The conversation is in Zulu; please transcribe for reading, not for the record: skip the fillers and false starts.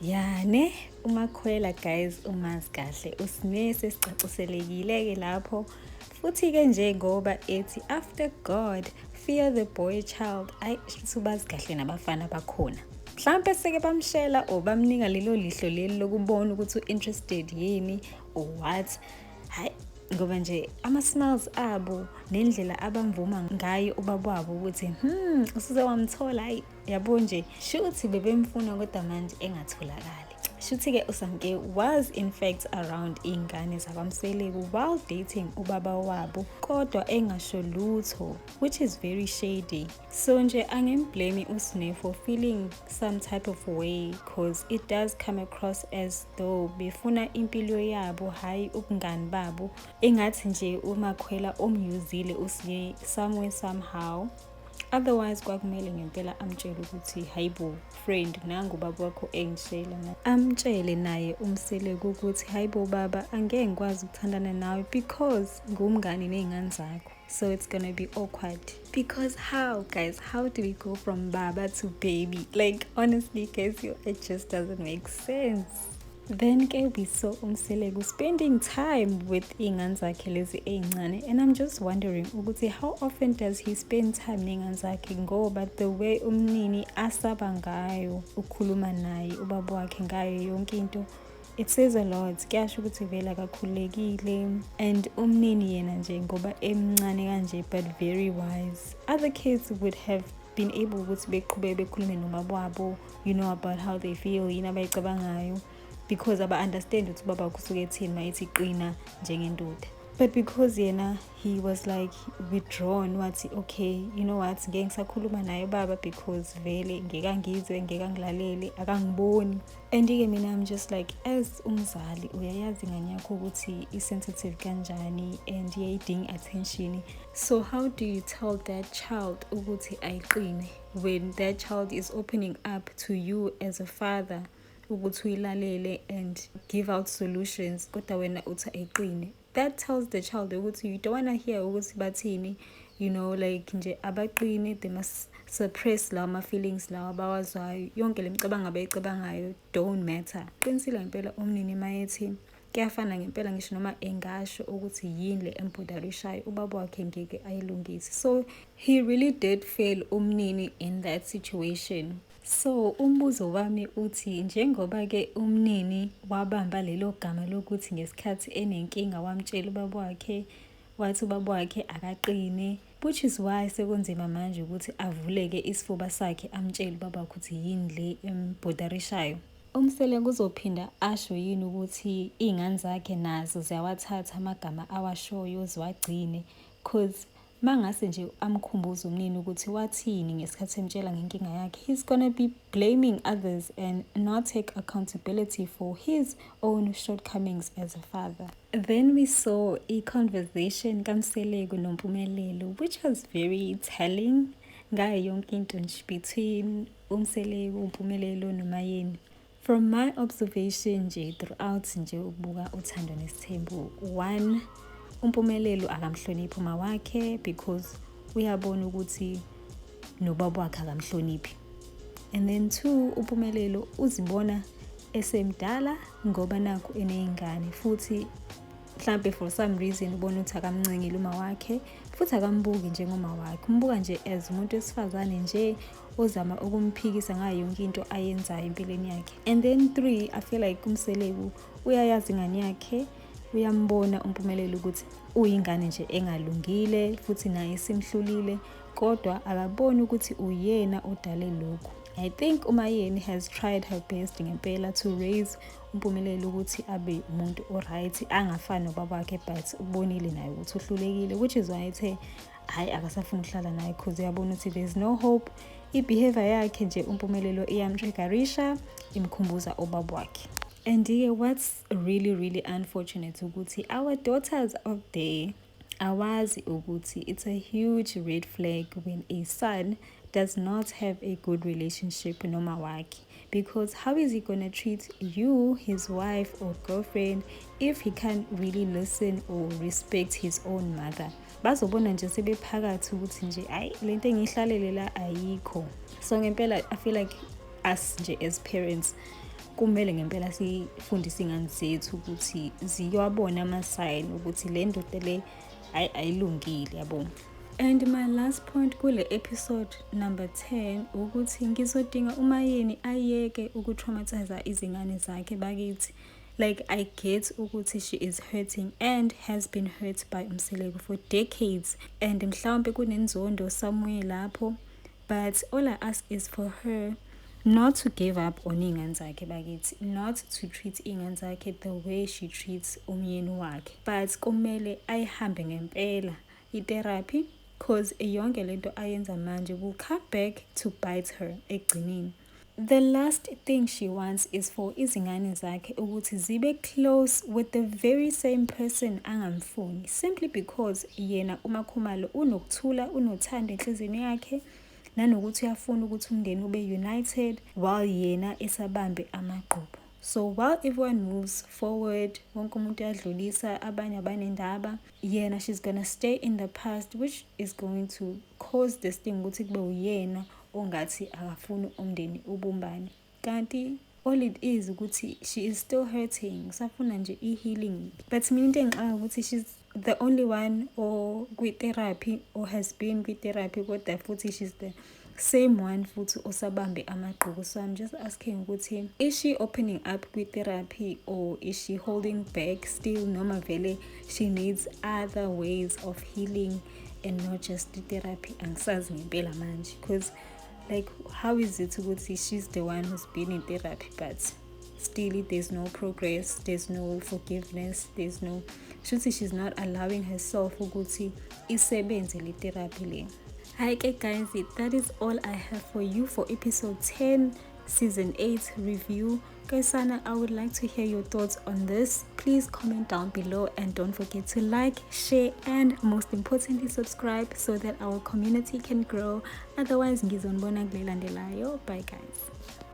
Yane uMakhwela guys umazi kahle usine sesicaciselekile ke lapho futhi ke nje ngoba ethi after God fear the boy child subazi kahle nabafana bakhona mhlambe seke bamshela o bamnika lelo lihlo leli lokubona ukuthi interested yini or what hayi ngoba nje ama-smiles abo nendlela abamvuma ngayo ubaba wabo ukuthi usuze wamthola hayi yabo nje shuthi bebemfuna kodwa manje engatholakali shuthi-ke uSamke was in fact around ingane zakwamseleku while dating ubaba wabo kodwa engasho lutho which is very shady so nje angimblame uSne for feeling some type of way cause it does come across as though befuna impilo yabo hayi ubungani babo engathi nje uMakhwela omyuzile uSne somewhere somehow otherwise kwakumele ngempela amtshele ukuthi hayibo friend nangu baba wakho engishela amtshele naye umseleku ukuthi hayibo baba angeke ngikwazi ukuthandana nawe because ngumngani nezingane zakho so it's gonna be awkward because how guys how do we go from baba to baby like honestly guys it just doesn't make sense. Then ke we saw umseleku spending time with ingane zakhe lezi ezincane and I'm just wondering ukuthi how often does he spend time nezingane zakhe ngoba the way umnini asaba ngayo ukhuluma naye ubaba wakhe ngayo yonke into it says a lot kuyasho ukuthi vela kakhulekile and umnini yena nje ngoba emncane kanje but very wise other kids would have been able ukuthi beqhubeke bekhulume nobaba wabo you know about how they feel yini abayicabangayo because aba understand ukuthi baba kusuke ethini mayithi qina njengendoda but because yena he was like withdrawn wathi okay you know what ngeke ngisakhuluma naye baba because vele ngeke angizwe ngeke angilalele akangiboni and ke mina I'm just like as umzali uyayazi ingane yakho ukuthi i-sensitive kanjani and iyayidinga attention so how do you tell that child ukuthi ayiqine when that child is opening up to you as a father ukuthi uyilalele and give out solutions kodwa wena uthi ayiqine that tells the child ukuthi you don't want to hear ukuthi bathini you know like nje abaqine they must suppress lawo ma-feelings lawo abawazwayo yonke lemicabango abayicabangayo don't matter qinisile ngempela umnini mayethi kuyafana ngempela ngisho noma engasho ukuthi yini le embodarishayo ubaba wakhe ngeke ayilungise so he really did fail umnini in that situation. So umbuzo wami uthi njengoba ke umnini wabamba lelo gama lokuthi ngesikhathi enenkinga wamtshela ubaba wakhe wathi ubaba wakhe akaqine which is why sekunzima manje ukuthi avuleke isifuba sakhe amtshele ubaba ukuthi yini le embodarishayo umsele kuzophinda asho yini ukuthi izingane zakhe nazo ziyawathatha amagama awashoyo ziwagcine cause mangase nje amkhumbuza umnini ukuthi wathini ngesikhathi emtshela ngenkinga yakhe he's gonna be blaming others and not take accountability for his own shortcomings as a father. Then we saw a conversation kaMseleku noMpumelelo which was very telling ngayo yonke into nje between uMseleku uMpumelelo noMayeni. From my observation nje throughout nje ukubuka uThando Nesithembu one uMpumelelo akamhloniphi uma wakhe because uyabona ukuthi nobaba wakhe akamhloniphi and then two uMpumelelo uzibona esemdala ngoba nakho enezingane futhi mhlambe for some reason ubona ukuthi akamncengile uma wakhe futhi akambuki njengoma wakhe umbuka nje as umuntu wesifazane nje ozama ukumphikisa ngayo yonke into ayenzayo empilweni yakhe and then three I feel like uMseleku uyayazi ingane yakhe uyambona uMpumelelo ukuthi uyingane nje engalungile futhi naye simhlulile kodwa akaboni ukuthi uyena odale lokho. I think uMayeni has tried her best ngempela to raise uMpumelelo ukuthi abe umuntu oright angafani nobaba wakhe but ubonile naye ukuthi uhlulekile which is why ethe hayi akasafuna ukuhlala naye because uyabona ukuthi there's no hope ibehavior yakhe nje uMpumelelo iyamtriggerisha imkhumbuza obaba wakhe. And what's really unfortunate ukuthi our daughters out there awazi ukuthi it's a huge red flag when a son does not have a good relationship noma wakhe because how is he gonna treat you his wife or girlfriend if he can't really listen or respect his own mother bazobona nje sebephakathi ukuthi nje ayi lento engihlalele la ayikho so ngempela I feel like us nje as parents kumele ngempela sifundise ingane zethu ukuthi ziyawabona ama-sign ukuthi le ndoda le ayilungile, yabo. And my last point kule episode number 10 ukuthi ngizodinga uMayeni ayeke ukutraumatize izingane zakhe bakithi. Like, I get ukuthi she is hurting and has been hurt by uMseleko for decades, and mhlawumbe kunenzondo somewhere lapho, but all I ask is for her not to give up on iy'ngane zakhe bakithi, not to treat iy'ngane zakhe the way she treats umyeni wakhe, but kumele ayihambe ngempela i-therapy, cause yonke lento ayenza manje will come back to bite her ekugcineni. The last thing she wants is for izingane zakhe ukuthi zibe close with the very same person angamfuni, simply because yena uMakhumalo unokuthula, unothando enhliziyweni yakhe, nanokuthi uyafuna ukuthi umndeni ube united while yena esabambe amaqhubu. So while everyone moves forward, wonke umuntu uyadlulisa, abanye abanendaba, yena she's gonna stay in the past, which is going to cause this thing ukuthi kube uyena ongathi akafuni umndeni ubumbane. Kanti all it is ukuthi she is still hurting, usafuna nje i-healing. But mina into engixaka ukuthi she's the only one or kwi-therapy or has been kwi-therapy, kodwa futhi she's the same one futhi osabambe amaqhubu. So I'm just asking ukuthi, is she opening up kwi-therapy or is she holding back still, noma vele she needs other ways of healing and not just the therapy? Angisazi ngempela manje, because like, how is it ukuthi she's the one who's been in therapy but still there's no progress, there's no forgiveness, there's no, she's not allowing herself ukuthi isebenze le therapy le. Hi guys, that is all I have for you for episode 10 season 8 review. Kaisana, I would like to hear your thoughts on this. Please comment down below and don't forget to like, share, and most importantly subscribe so that our community can grow. Otherwise, ngizonibona kulelandelayo. Bye guys.